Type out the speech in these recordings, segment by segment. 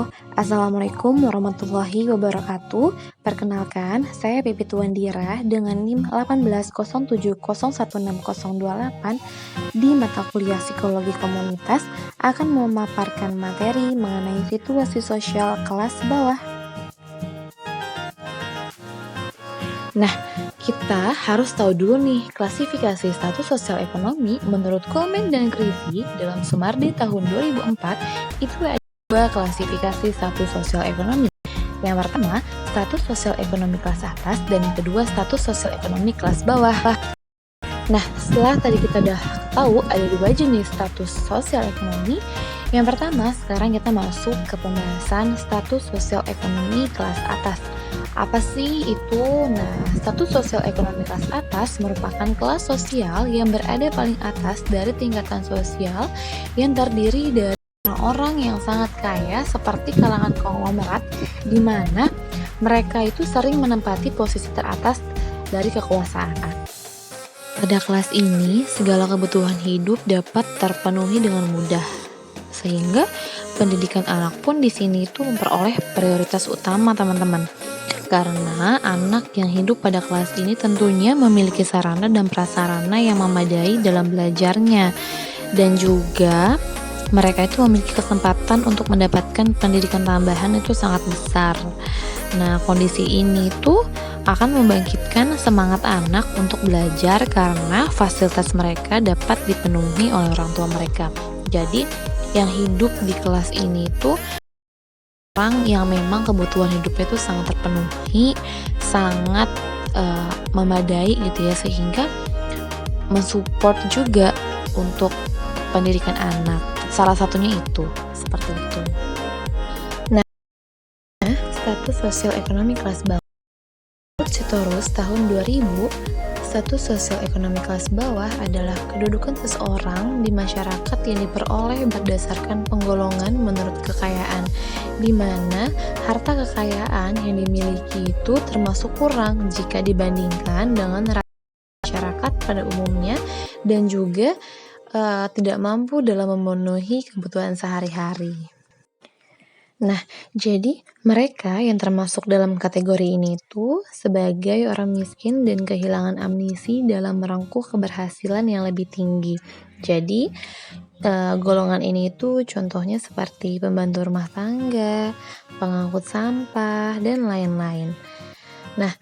Halo, Assalamualaikum warahmatullahi wabarakatuh. Perkenalkan, saya Pipit Wandira dengan NIM 1807016028 di mata kuliah Psikologi Komunitas akan memaparkan materi mengenai situasi sosial kelas bawah. Nah, kita harus tahu dulu nih klasifikasi status sosial ekonomi menurut Komen dan Krisi dalam Sumardi tahun 2004 itu ada dua klasifikasi status sosial ekonomi. Yang pertama, status sosial ekonomi kelas atas dan yang kedua status sosial ekonomi kelas bawah. Nah, setelah tadi kita udah tahu ada dua jenis status sosial ekonomi. Yang pertama, sekarang kita masuk ke pembahasan status sosial ekonomi kelas atas. Apa sih itu? Nah, status sosial ekonomi kelas atas merupakan kelas sosial yang berada paling atas dari tingkatan sosial yang terdiri dari orang-orang yang sangat kaya seperti kalangan konglomerat, di mana mereka itu sering menempati posisi teratas dari kekuasaan. Pada kelas ini, segala kebutuhan hidup dapat terpenuhi dengan mudah, sehingga pendidikan anak pun di sini itu memperoleh prioritas utama, teman-teman. Karena anak yang hidup pada kelas ini tentunya memiliki sarana dan prasarana yang memadai dalam belajarnya, dan juga mereka itu memiliki kesempatan untuk mendapatkan pendidikan tambahan itu sangat besar. Nah, kondisi ini tuh akan membangkitkan semangat anak untuk belajar karena fasilitas mereka dapat dipenuhi oleh orang tua mereka. Jadi, yang hidup di kelas ini tuh orang yang memang kebutuhan hidupnya itu sangat terpenuhi, sangat memadai gitu ya, sehingga mensupport juga untuk pendidikan anak. Salah satunya itu, seperti itu. Nah, status sosial ekonomi kelas bawah. Menurut Sitorus tahun 2000, status sosial ekonomi kelas bawah adalah kedudukan seseorang di masyarakat yang diperoleh berdasarkan penggolongan menurut kekayaan, di mana harta kekayaan yang dimiliki itu termasuk kurang jika dibandingkan dengan masyarakat pada umumnya dan juga tidak mampu dalam memenuhi kebutuhan sehari-hari. Nah, jadi mereka yang termasuk dalam kategori ini tuh sebagai orang miskin dan kehilangan amnisi dalam merangkul keberhasilan yang lebih tinggi. Jadi, golongan ini tuh contohnya seperti pembantu rumah tangga, pengangkut sampah, dan lain-lain. Nah,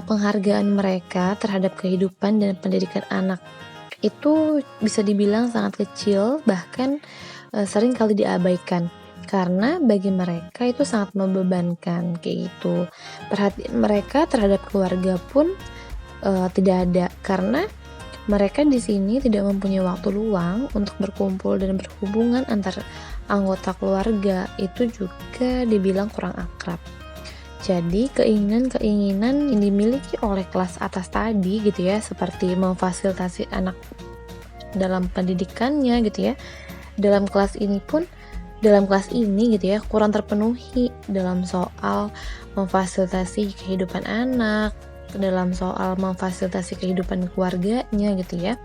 penghargaan mereka terhadap kehidupan dan pendidikan anak itu bisa dibilang sangat kecil, bahkan sering kali diabaikan. Karena bagi mereka itu sangat membebankan kayak gitu. Perhatian mereka terhadap keluarga pun tidak ada, karena mereka di sini tidak mempunyai waktu luang untuk berkumpul dan berhubungan antar anggota keluarga. Itu juga dibilang kurang akrab. Jadi keinginan-keinginan yang dimiliki oleh kelas atas tadi gitu ya, seperti memfasilitasi anak dalam pendidikannya gitu ya, dalam kelas ini gitu ya kurang terpenuhi dalam soal memfasilitasi kehidupan anak, dalam soal memfasilitasi kehidupan keluarganya gitu ya,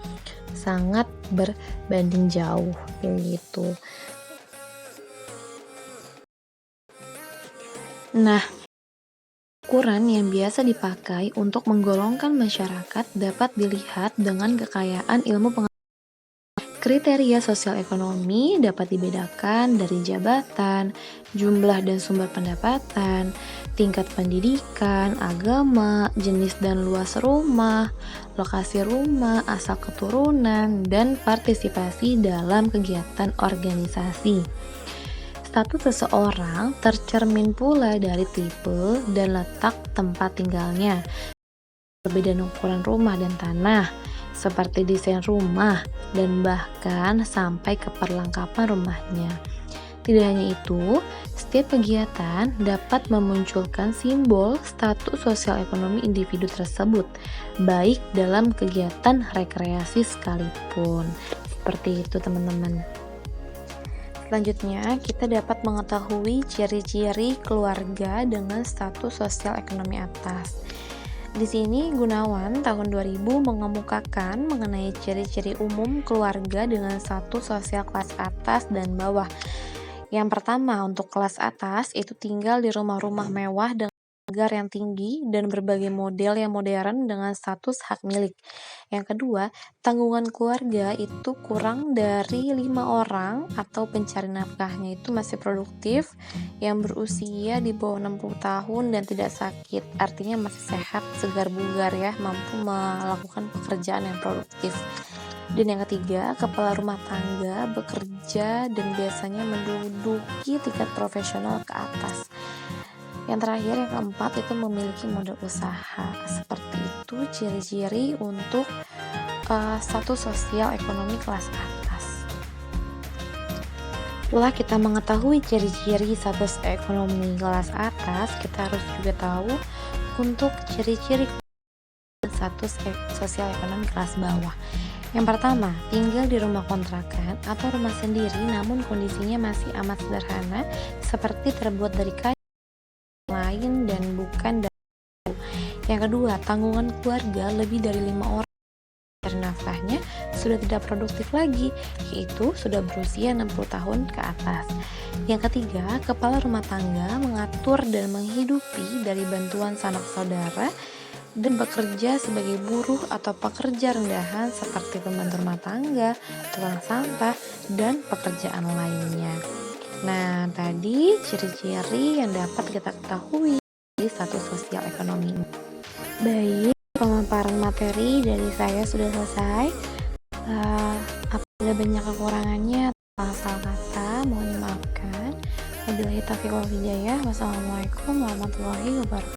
sangat berbanding jauh kayak gitu. Nah, ukuran yang biasa dipakai untuk menggolongkan masyarakat dapat dilihat dengan kekayaan ilmu pengetahuan. Kriteria sosial ekonomi dapat dibedakan dari jabatan, jumlah dan sumber pendapatan, tingkat pendidikan, agama, jenis dan luas rumah, lokasi rumah, asal keturunan, dan partisipasi dalam kegiatan organisasi. Status seseorang tercermin pula dari tipe dan letak tempat tinggalnya, perbedaan ukuran rumah dan tanah, seperti desain rumah, dan bahkan sampai ke perlengkapan rumahnya. Tidak hanya itu, setiap kegiatan dapat memunculkan simbol status sosial ekonomi individu tersebut, baik dalam kegiatan rekreasi sekalipun. Seperti itu, teman-teman. Selanjutnya, kita dapat mengetahui ciri-ciri keluarga dengan status sosial ekonomi atas. Di sini Gunawan tahun 2000 mengemukakan mengenai ciri-ciri umum keluarga dengan status sosial kelas atas dan bawah. Yang pertama, untuk kelas atas itu tinggal di rumah-rumah mewah dengan pagar yang tinggi dan berbagai model yang modern dengan status hak milik. Yang kedua, tanggungan keluarga itu kurang dari 5 orang atau pencari nafkahnya itu masih produktif, yang berusia di bawah 60 tahun dan tidak sakit. Artinya masih sehat, segar bugar ya, mampu melakukan pekerjaan yang produktif. Dan yang ketiga, kepala rumah tangga bekerja dan biasanya menduduki tingkat profesional ke atas. Yang terakhir, yang keempat itu memiliki modal usaha. Seperti itu ciri-ciri untuk status sosial ekonomi kelas atas. Setelah kita mengetahui ciri-ciri status ekonomi kelas atas, kita harus juga tahu untuk ciri-ciri status sosial ekonomi kelas bawah. Yang pertama, tinggal di rumah kontrakan atau rumah sendiri namun kondisinya masih amat sederhana seperti terbuat dari kayu lain dan bukan dari kayu. Yang kedua, tanggungan keluarga lebih dari 5 orang dari nafkahnya sudah tidak produktif lagi, yaitu sudah berusia 60 tahun ke atas. Yang ketiga, kepala rumah tangga mengatur dan menghidupi dari bantuan sanak saudara dan bekerja sebagai buruh atau pekerja rendahan seperti pembantu rumah tangga, tukang sampah, dan pekerjaan lainnya. Nah, tadi ciri-ciri yang dapat kita ketahui di status sosial ekonomi. Baik, pemaparan materi dari saya sudah selesai. Apabila banyak kekurangannya atau salah kata, mohon dimaafkan. Wabillahi taufiq wal hidayah. Wassalamualaikum warahmatullahi wabarakatuh.